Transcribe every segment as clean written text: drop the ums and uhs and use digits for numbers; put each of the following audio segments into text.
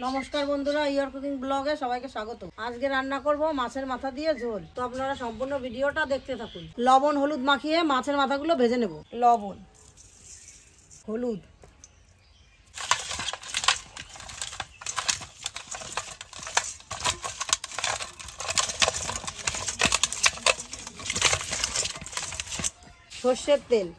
নমস্কার বন্ধুরা, your cooking ব্লগে সবাইকে স্বাগত। আজকে রান্না করব মাছের মাথা দিয়ে ঝোল। তো আপনারা সম্পূর্ণ ভিডিওটা দেখতে থাকুন। লবণ হলুদ মাখিয়ে মাছের মাথাগুলো ভেজে নেব। লবণ, হলুদ, সর্ষের তেল,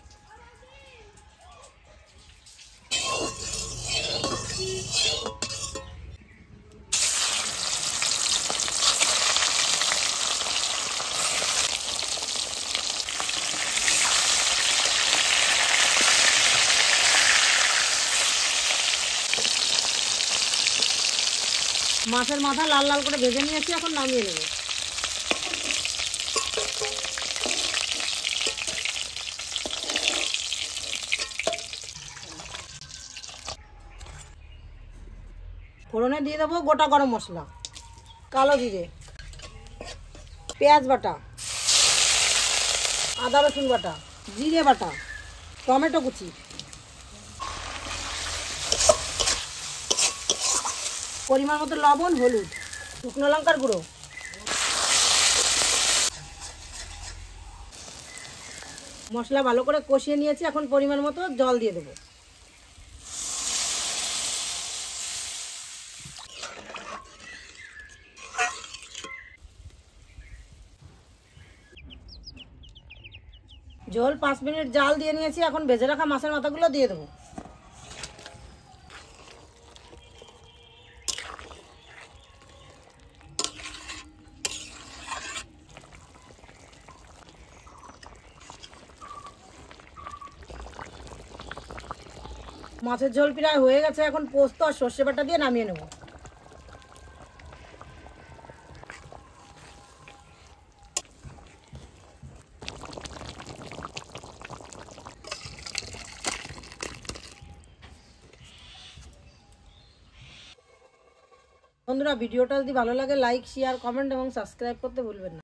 মাছের মাথা লাল লাল করে ভেজে নিয়েছি, এখন নামিয়ে নেব। ফোড়নে দিয়ে দেবো গোটা গরম মশলা, কালো জিরে, পেঁয়াজ বাটা, আদা রসুন বাটা, জিরে বাটা, টমেটো কুচি, পরিমাণ মতো লবণ, হলুদ, শুকনো লঙ্কার গুঁড়ো, মশলা ভালো করে কষিয়ে নিয়েছি। এখন পরিমাণ মতো জল দিয়ে দেবো। ঝোল 5 মিনিট জাল দিয়ে নিয়েছি। এখন ভেজে রাখা মাছের মাথাগুলো দিয়ে দেবো। মাছের ঝোল প্রায় হয়ে গেছে। এখন পোস্ত আর সর্ষে বাটা দিয়ে নামিয়ে নেব। বন্ধুরা, ভিডিওটা যদি ভালো লাগে লাইক, শেয়ার, কমেন্ট এবং সাবস্ক্রাইব করতে ভুলবেন না।